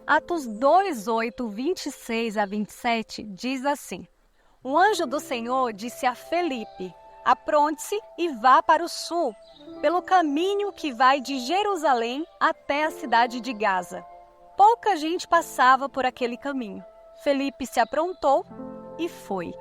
Atos 2:8, 26 a 27 diz assim: O anjo do Senhor disse a Felipe: Apronte-se e vá para o sul, pelo caminho que vai de Jerusalém até a cidade de Gaza. Pouca gente passava por aquele caminho. Felipe se aprontou e foi.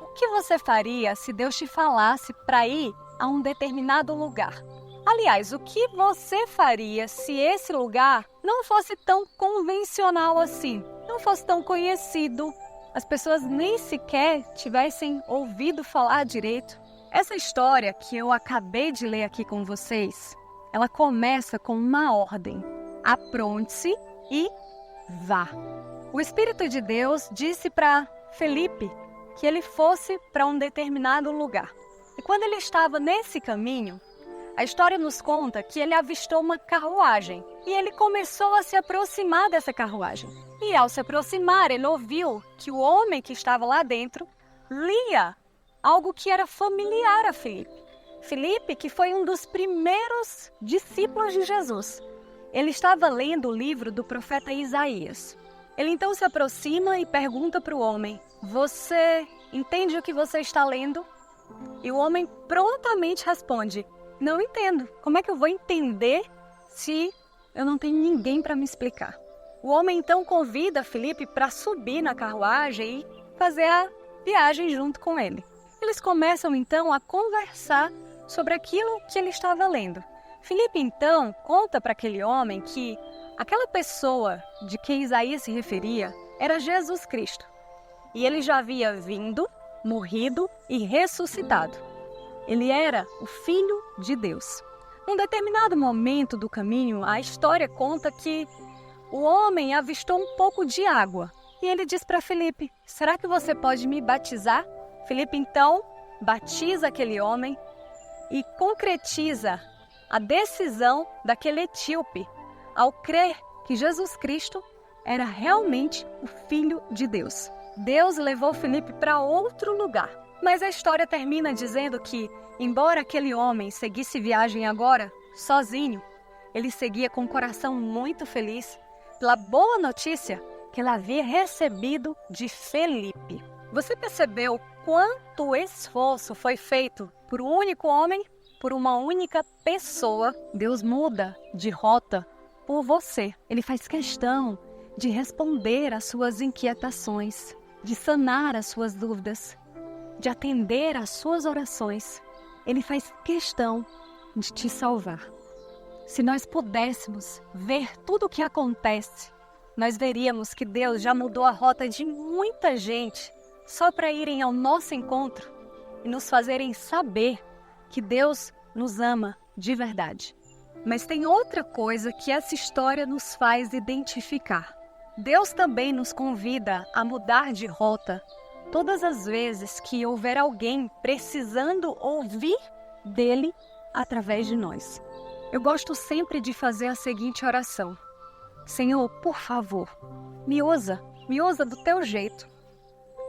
O que você faria se Deus te falasse para ir a um determinado lugar? Aliás, o que você faria se esse lugar não fosse tão convencional assim, não fosse tão conhecido, as pessoas nem sequer tivessem ouvido falar direito? Essa história que eu acabei de ler aqui com vocês, ela começa com uma ordem: apronte-se e vá. O Espírito de Deus disse para Felipe que ele fosse para um determinado lugar. E quando ele estava nesse caminho, a história nos conta que ele avistou uma carruagem e ele começou a se aproximar dessa carruagem. E ao se aproximar, ele ouviu que o homem que estava lá dentro lia algo que era familiar a Felipe. Felipe, que foi um dos primeiros discípulos de Jesus. Ele estava lendo o livro do profeta Isaías. Ele então se aproxima e pergunta para o homem: Você entende o que você está lendo? E o homem prontamente responde: Não entendo. Como é que eu vou entender se eu não tenho ninguém para me explicar? O homem então convida Felipe para subir na carruagem e fazer a viagem junto com ele. Eles começam então a conversar sobre aquilo que ele estava lendo. Felipe então conta para aquele homem que aquela pessoa de quem Isaías se referia era Jesus Cristo. E ele já havia vindo, morrido e ressuscitado. Ele era o Filho de Deus. Num determinado momento do caminho, a história conta que o homem avistou um pouco de água. E ele diz para Felipe: Será que você pode me batizar? Felipe então batiza aquele homem e concretiza a decisão daquele etíope ao crer que Jesus Cristo era realmente o Filho de Deus. Deus levou Felipe para outro lugar. Mas a história termina dizendo que, embora aquele homem seguisse viagem agora, sozinho, ele seguia com o coração muito feliz pela boa notícia que ele havia recebido de Felipe. Você percebeu quanto esforço foi feito por um único homem, por uma única pessoa? Deus muda de rota por você. Ele faz questão de responder às suas inquietações, de sanar as suas dúvidas, de atender às suas orações. Ele faz questão de te salvar. Se nós pudéssemos ver tudo o que acontece, nós veríamos que Deus já mudou a rota de muita gente só para irem ao nosso encontro e nos fazerem saber que Deus nos ama de verdade. Mas tem outra coisa que essa história nos faz identificar. Deus também nos convida a mudar de rota todas as vezes que houver alguém precisando ouvir dele através de nós. Eu gosto sempre de fazer a seguinte oração: Senhor, por favor, me usa do teu jeito.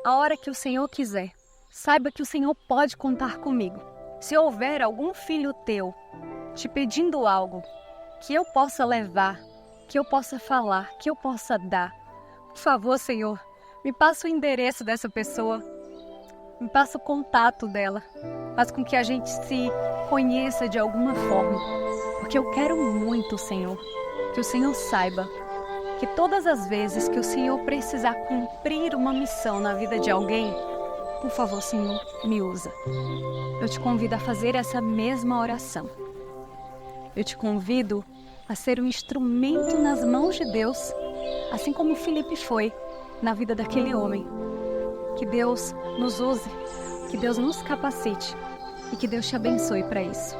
A hora que o Senhor quiser, saiba que o Senhor pode contar comigo. Se houver algum filho teu te pedindo algo que eu possa levar, que eu possa falar, que eu possa dar, por favor, Senhor, me passa o endereço dessa pessoa, me passa o contato dela, faz com que a gente se conheça de alguma forma, porque eu quero muito, Senhor, que o Senhor saiba que todas as vezes que o Senhor precisar cumprir uma missão na vida de alguém, por favor, Senhor, me usa. Eu te convido a fazer essa mesma oração. Eu te convido a ser um instrumento nas mãos de Deus, assim como Felipe foi na vida daquele homem. Que Deus nos use, que Deus nos capacite e que Deus te abençoe para isso.